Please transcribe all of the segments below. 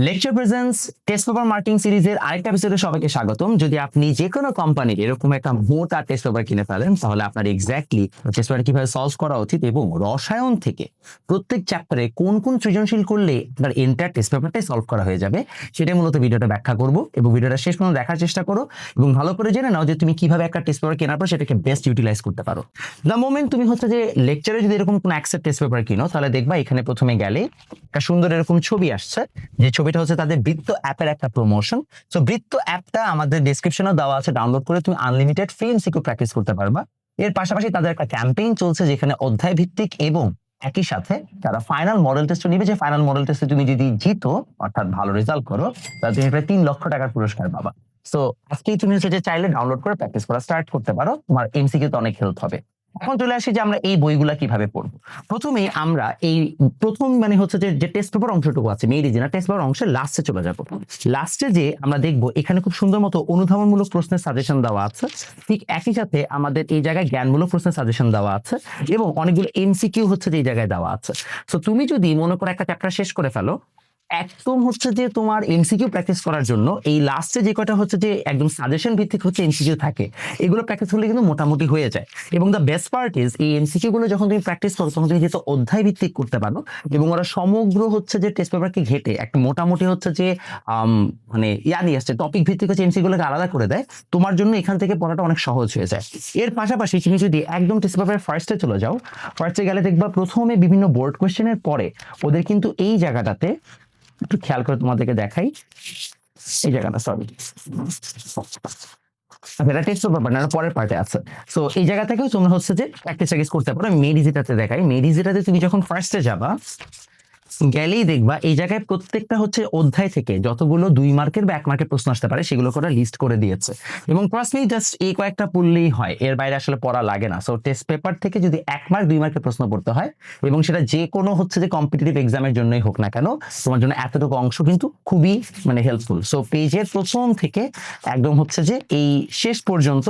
Lecture presence test paper marking সিরিজের আরেকটা এপিসোডে সবাইকে স্বাগতম। যদি আপনি যে কোনো কোম্পানির এরকম একটা মোটা টেস্ট পেপার কিনে ফেলেন, তাহলে আপনার এক্স্যাক্টলি টেস্ট পেপার কিভাবে সলভ করা উচিত এবং রসায়ন থেকে প্রত্যেক চ্যাপ্টারে কোন কোন সৃজনশীল করলে আপনার এন্টার টেস্ট পেপারটাই সলভ করা হয়ে যাবে, সেটাই মূলত ভিডিওটা ব্যাখ্যা করব। এবং ভিডিওটা শেষ পর্যন্ত দেখার চেষ্টা করো এবং ভালো করে জেনে নাও যে তুমি কিভাবে একটা টেস্ট পেপার কেনার পর সেটাকে বেস্ট ইউটিলাইজ করতে পারো। দ্য মোমেন্ট তুমি হচ্ছে যে লেকচারে যদি এরকম কোনো অ্যাকসেপ্ট টেস্ট পেপার কিনো, তাহলে দেখবা এখানে প্রথমে গেলে একটা সুন্দর এরকম ছবি আসছে, যে ছবিটা হচ্ছে তাদের বৃত্ত অ্যাপের একটা প্রমোশন। সো বৃত্ত অ্যাপটা আমাদের ডেসক্রিপশনে দেওয়া আছে, ডাউনলোড করে তুমি আনলিমিটেড ফ্রি এমসিকিউ প্র্যাকটিস করতে পারবা। এর পাশাপাশি তাদের একটা ক্যাম্পেইন চলছে যেখানে অধ্যায় ভিত্তিক এবং একই সাথে যারা ফাইনাল মডেল টেস্ট নিবে, যে ফাইনাল মডেল টেস্টে তুমি যদি জিতো অর্থাৎ ভালো রেজাল্ট করো, তাহলে তুমি প্রায় 3 লক্ষ টাকার পুরস্কার পাবা। সো আজকেই তুমি হচ্ছে যে চাইলে ডাউনলোড করে প্র্যাকটিস করা স্টার্ট করতে পারো, তোমার এমসিকিউ তো অনেক হেল্প হবে। এখন চলে আসি যে আমরা এই বইগুলা কিভাবে পড়বো। প্রথমে আমরা এই প্রথম মানে হচ্ছে যে টেস্ট পেপার অংশটুকু আছে, মেইন রিজনাল টেস্ট পেপার অংশের লাস্টে চলে যাব। লাস্টে যে আমরা দেখবো এখানে খুব সুন্দর মতো অনুধাবনমূলক প্রশ্নের সাজেশন দেওয়া আছে, ঠিক একই সাথে আমাদের এই জায়গায় জ্ঞানমূলক প্রশ্নের সাজেশন দেওয়া আছে এবং অনেকগুলো এমসিকিউ হচ্ছে যে এই জায়গায় দেওয়া আছে। তো তুমি যদি মনে করো একটা চ্যাপ্টার শেষ করে ফেলো, একদম হচ্ছে যে তোমার এমসিকিউ প্র্যাকটিস করার জন্য এই লাস্টে যে কয়টা হচ্ছে যে একদম সাজেশন ভিত্তিক হচ্ছে এমসিকিউ থাকে, এগুলো প্র্যাকটিস করলে কিন্তু মোটামুটি হয়ে যায়। এবং দ্য বেস্ট পার্ট ইজ এই এমসিকিউ গুলো যখন তুমি প্র্যাকটিস করো তখন তুমি যেহেতু অধ্যায় ভিত্তিক করতে পারো এবং ওরা সমগ্র হচ্ছে যে টেস্ট পেপারকে ঘেটে একটা মোটামুটি হচ্ছে যে মানে নিয়ে আসছে, টপিক ভিত্তিক হচ্ছে এমসিকিউ গুলোকে আলাদা করে দেয়, তোমার জন্য এখান থেকে পড়াটা অনেক সহজ হয়ে যায়। এর পাশাপাশি তুমি যদি একদম টেস্ট পেপারের ফার্স্টে চলে যাও, ফার্স্টে গেলে দেখবা প্রথমে বিভিন্ন বোর্ড কোয়েশ্চেনের পরে ওদের কিন্তু এই জায়গাটাতে একটু খেয়াল করে তোমাদেরকে দেখাই, এই জায়গাটা সরি এটা টেস্ট পেপার না, পরের পার্টে আছে। সো এই জায়গা থেকেও তোমরা হচ্ছে যে প্র্যাকটিস করতে পারো। মেডিজিটাতে দেখাই, মেডিজিটাতে তুমি যখন ফার্স্টে যাবা গেলেই দেখবা এই জায়গায় প্রত্যেকটা হচ্ছে অধ্যায় থেকে যতগুলো 2 মার্কের বা 1 মার্কের প্রশ্ন আসতে পারে সেগুলো করে লিস্ট করে দিয়েছে। এবং ট্রাস্ট মি, জাস্ট এই কয়েকটা পড়লেই হয়, এর বাইরে আসলে পড়া লাগে না। সো টেস্ট পেপার থেকে যদি 1 মার্ক 2 মার্কের প্রশ্ন পড়তে হয় এবং সেটা যে কোনো হচ্ছে যে কম্পিটিটিভ এক্সামের জন্যই হোক না কেন, তোমার জন্য এতটুকু অংশ কিন্তু খুবই মানে হেল্পফুল। সো পেজের প্রথম থেকে একদম হচ্ছে যে এই শেষ পর্যন্ত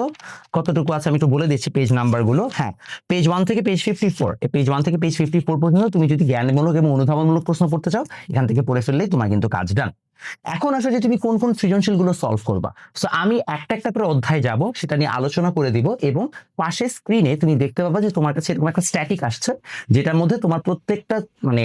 কতটুকু আছে আমি একটু বলে দিচ্ছি পেজ নাম্বারগুলো। হ্যাঁ, পেজ 1 থেকে পেজ 54, এই পেজ 1 থেকে পেজ 54 পর্যন্ত তুমি যদি জ্ঞানমূলক এবং অনুধাবনমূলক প্রশ্ন পড়তে চাও, এখান থেকে পড়ে ফেললেই তোমার কিন্তু কাজ ডান। এখন আসলে যে তুমি কোন কোন সৃজনশীল গুলো সলভ করবা, সো আমি একটা একটা করে অধ্যায় যাব, সেটা নিয়ে আলোচনা করে দিব এবং পাশে স্ক্রিনে তুমি দেখতে পাবা যে তোমার কাছে এরকম একটা স্ট্যাটিক আসছে, যেটার মধ্যে তোমার প্রত্যেকটা মানে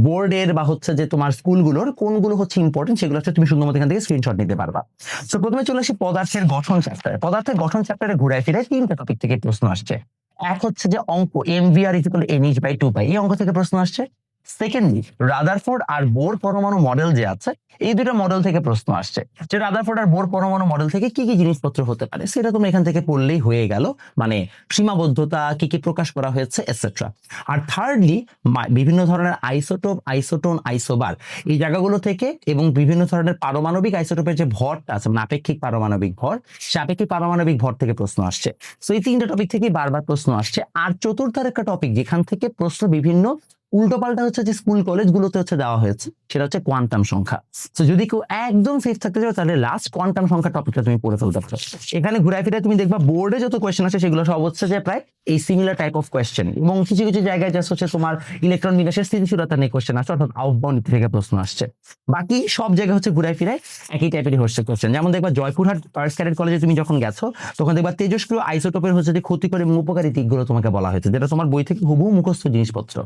বোর্ডের বা হচ্ছে যে তোমার স্কুলগুলোর কোনগুলো হচ্ছে ইম্পর্টেন্ট সেগুলো হচ্ছে তুমি সুন্দর মতো এখান থেকে স্ক্রিনশট নিতে পারবা। সো প্রথমে চলে আসি পদার্থের গঠন চ্যাপ্টারে। পদার্থের গঠন চ্যাপ্টারে ঘুরায় ফিরে 3টা টপিক থেকে প্রশ্ন আসছে। এক হচ্ছে যে অঙ্ক mvr = nh/2π, এই অঙ্ক থেকে প্রশ্ন আসছে। সেকেন্ডলি রাদারফোর্ড আর বোর পরমাণু মডেল যে আছে, এই দুটো মডেল থেকে প্রশ্ন আসছে, যে রাদারফোর্ড আর বোর পরমাণু মডেল থেকে কি কি জিনিসপত্র হতে পারে সেটা তুমি এখান থেকে পড়লেই হয়ে গেল, মানে সীমাবদ্ধতা কি কি প্রকাশ করা হয়েছে এটসেট্রা। আর থার্ডলি বিভিন্ন ধরনের আইসোটোপ, আইসোটোন, আইসোবার, এই জায়গাগুলো থেকে এবং বিভিন্ন ধরনের পারমাণবিক আইসোটোপের যে ভরটা আছে, মানে আপেক্ষিক পারমাণবিক ভর, সে আপেক্ষিক পারমাণবিক ভর থেকে প্রশ্ন আসছে। সো এই 3টা টপিক থেকে বারবার প্রশ্ন আসছে। আর চতুর্থ একটা টপিক যেখান থেকে প্রশ্ন বিভিন্ন উল্টোপাল্টা হচ্ছে যে স্কুল কলেজগুলোতে হচ্ছে দেওয়া হয়েছে, সেটা হচ্ছে কোয়ান্টাম সংখ্যা। তো যদি কেউ একদম সেফ থাকতে চাও তাহলে লাস্ট কোয়ান্টাম সংখ্যা টপিকটা তুমি পড়ে ফেলতে পারো। এখানে ঘুরায় ফিরে তুমি দেখবা বোর্ডে যত কোয়েশ্চেন আছে সেগুলো সব হচ্ছে যে প্রায় এই সিমিলার টাইপ অফ কোয়েশ্চেন, এবং কিছু কিছু জায়গায় জাস্ট হচ্ছে তোমার ইলেকট্রন বিন্যাসের স্থিতিশীলতা নিয়ে কোয়েশ্চেন আসছে, অর্থাৎ আউটবাউন্ড থেকে প্রশ্ন আসছে। বাকি সব জায়গায় হচ্ছে ঘুরায় ফিরে একই টাইপেরই হচ্ছে কোয়েশ্চেন। যেমন দেখবা জয়পুরহাট গার্লস ক্যাডেট কলেজে তুমি যখন গেছো তখন দেখবা তেজস্ক্রিয় আইসোটোপের হচ্ছে যে ক্ষতিকর এবং উপকারী দিকগুলো তোমাকে বলা হয়েছে, যেটা তোমার বই থেকে হুবহু মুখস্থ জিনিসপত্র।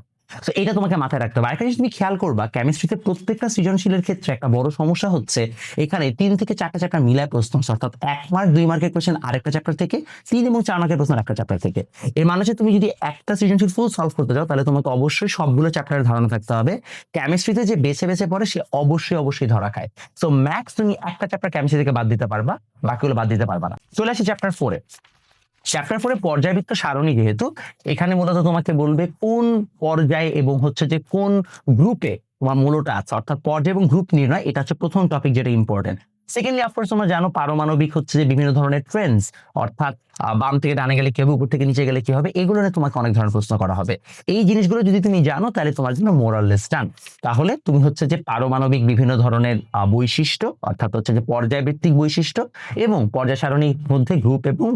তো এটা তোমাকে মাথায় রাখতে হবে। আরেকটা জিনিস তুমি খেয়াল করবা, কেমিস্ট্রিতে প্রত্যেকটা সৃজনশীলের ক্ষেত্রে একটা বড় সমস্যা হচ্ছে এখানে 3 থেকে 4টা চ্যাপ্টার মিলায় প্রশ্ন, অর্থাৎ 1 মার্ক 2 মার্কের কোশ্চেন আরেকটা চ্যাপ্টার থেকে, 3 এবং 4 মার্কের প্রশ্ন একটা চ্যাপ্টার থেকে। এর মানে হচ্ছে তুমি যদি একটা সৃজনশীল ফুল সলভ করতে চাও তাহলে তোমাকে অবশ্যই সবগুলো চ্যাপ্টারের ধারণা থাকতে হবে। কেমিস্ট্রিতে যে বেছে বেছে পড়ে সে অবশ্যই ধরা খায়। সো ম্যাক্স তুমি একটা চ্যাপ্টার কেমিস্ট্রি থেকে বাদ দিতে পারবা, বাকিগুলো বাদ দিতে পারবা না। চলে আসি চ্যাপ্টার 4-এ। চ্যাপ্টার 4-এ পর্যায়বৃত্ত সারণী, যেহেতু এখানে মূলত তোমাকে বলবে কোন পর্যায়ে এবং হচ্ছে যে কোন গ্রুপে তোমার মূলটা আছে, অর্থাৎ পর্যায় এবং গ্রুপ নির্ণয়, এটা হচ্ছে প্রথম টপিক যেটা ইম্পর্টেন্ট। সেকেন্ডলি অফকোর্স তোমরা জানো পারমাণবিক হচ্ছে যে বিভিন্ন ধরনের ট্রেন্ডস, অর্থাৎ বাম থেকে ডানে গেলে কি হবে, উপর থেকে নিচে গেলে কি হবে, এগুলো নিয়ে তোমাকে অনেক ধরনের প্রশ্ন করা হবে। এই জিনিসগুলো যদি তুমি জানো তাহলে তোমার জন্য মোরাললেস ডান। তাহলে তুমি হচ্ছে যে পারমাণবিক বিভিন্ন ধরনের বৈশিষ্ট্য, অর্থাৎ হচ্ছে যে পর্যায়ভিত্তিক বৈশিষ্ট্য এবং পর্যায় সারণীর মধ্যে গ্রুপ এবং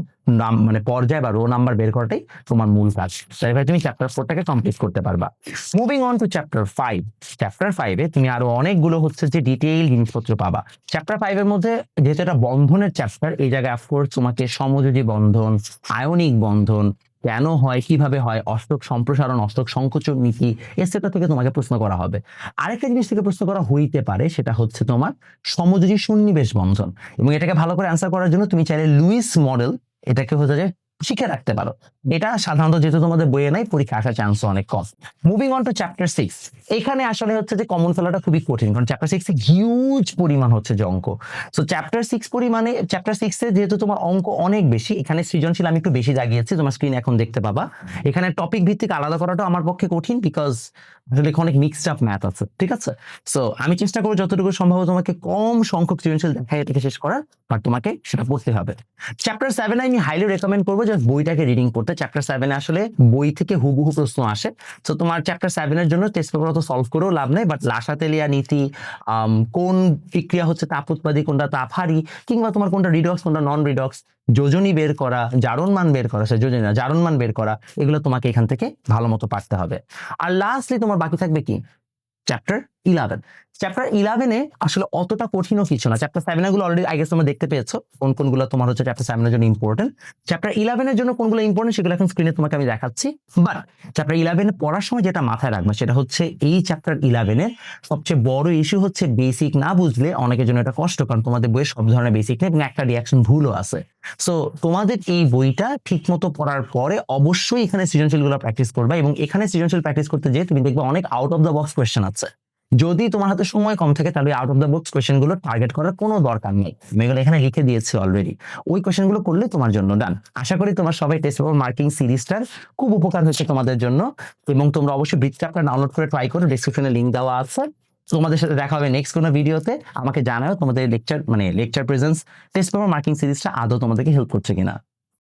মানে পর্যায় বা রো নাম্বার বের করাটাই তোমার মূল কাজ। তাই ভাই তুমি চ্যাপ্টার 4টাকে কমপ্লিট করতে পারবা। Moving on to chapter 5। চ্যাপ্টার 5-এ তুমি আরো অনেকগুলো হচ্ছে যে ডিটেইল জিনিসপত্র পাবা। চ্যাপ্টার 5-এর মধ্যে যেহেতু এটা বন্ধনের চ্যাপ্টার, এই জায়গায় অফকোর্স তোমাকে সমযোজী বন্ধন, আয়নিক বন্ধন কেন হয়, কিভাবে হয়, অষ্টক সম্প্রসারণ, অষ্টক সংকোচন নীতি এসেটা থেকে তোমাকে প্রশ্ন করা হবে। আরেকটা জিনিস থেকে প্রশ্ন করা হইতে পারে, সেটা হচ্ছে তোমার সমযোজী সন্নিবেশ বন্ধন। এবং এটাকে ভালো করে অ্যান্সার করার জন্য তুমি চাইলে লুইস মডেল এটাকে হচ্ছে যে শিখে রাখতে পারো। এটা সাধারণত যেহেতু তোমাদের বইয়ে নাই, পরীক্ষা আসার চান্স অনেক কম। Moving on to chapter 6। এখানে আসলে হচ্ছে যে কমন ফেলাটা খুবই কঠিন, কারণ চ্যাপ্টার 6 এ হিউজ পরিমাণ হচ্ছে যে অঙ্ক। সো চ্যাপ্টার 6 এ যেহেতু তোমার অঙ্ক অনেক বেশি, এখানে সৃজনশীল আমি একটু বেশি জাগিয়েছি, তোমার স্ক্রিন এখন দেখতে পাবা। এখানে টপিক ভিত্তিক আলাদা করাটা আমার পক্ষে কঠিন, বিকজ আসলে অনেক মিক্সড আপ ম্যাথ আছে, ঠিক আছে? সো আমি চেষ্টা করবো যতটুকু সম্ভব তোমাকে কম সংখ্যক সৃজনশীল দেখাই এটাকে শেষ করার, বাট তোমাকে সেটা পড়তে হবে। চ্যাপ্টার 7 আমি হাইলি রেকমেন্ড করবো যে বইটাকে রিডিং করতে। চ্যাপ্টার 7 আসলে বই থেকে হুবহু প্রশ্ন আসে। তো তোমার চ্যাপ্টার 7 জন্য টেস্ট পেপার অত সলভ করেও লাভ নেই, বাট লাসা তেলিয়া নীতি, কোন বিক্রিয়া হচ্ছে তাপ উৎপাদী, কোনটা তাপহারী, কিংবা তোমার কোনটা রিডক্স কোনটা নন রিডক্স, যোজনী বের করা, জারণ মান বের করা, যোজনী না জারণ মান বের করা, এগুলো তোমাকে এখান থেকে ভালো মতো পারতে হবে। আর লাস্টলি তোমার বাকি থাকবে কি চ্যাপ্টার 11। চ্যাপ্টার 11-এ আসলে অতটা কঠিনও কিছু না। চ্যাপ্টার 7 গুলো অলরেডি আই গেস তোমরা দেখতে পেয়েছো কোন কোনগুলো তোমার হচ্ছে চ্যাপ্টার 7 জন্য ইম্পর্টেন্ট। চ্যাপ্টার 11 জন্য কোনগুলো ইম্পর্টেন্ট সেগুলো এখন স্ক্রিনে তোমাকে আমি দেখাচ্ছি। বাট চ্যাপ্টার 11 পড়ার সময় যেটা মাথায় রাখবে সেটা হচ্ছে এই চ্যাপ্টার 11 সবচেয়ে বড় ইস্যু হচ্ছে বেসিক না বুঝলে অনেকের জন্য এটা কষ্ট, কারণ তোমাদের বইয়ে সব ধরনের বেসিক নেই এবং একটা রিয়াকশন ভুলও আছে। সো তোমাদের এই বইটা ঠিক মতো পড়ার পরে অবশ্যই এখানে সৃজনশীলগুলো প্র্যাকটিস করবা, এবং এখানে সৃজনশীল প্র্যাকটিস করতে যেয়ে তুমি দেখবে অনেক out of the box question আছে। যদি তোমার হাতে সময় কম থাকে তাহলে out of the box question গুলো টার্গেট করার কোনো দরকার নেই, আমি এগুলো এখানে লিখে দিয়েছি অলরেডি। ওই কোয়েশ্চেন গুলো করলে তোমার জন্য ডান। আশা করি তোমার সবাই টেস্ট পেপার মার্কিং সিরিজটার খুব উপকার হয়েছে তোমাদের জন্য, এবং তোমরা অবশ্যই ব্রিজ চ্যাপ্টার ডাউনলোড করে ট্রাই করো, ডেসক্রিপশনে লিংক দেওয়া আছে। তোমাদের সাথে দেখা হবে নেক্সট কোনো ভিডিওতে। আমাকে জানাও তোমাদের lecture presence test paper marking সিরিজটা আদৌ তোমাদেরকে হেল্প করছে কিনা।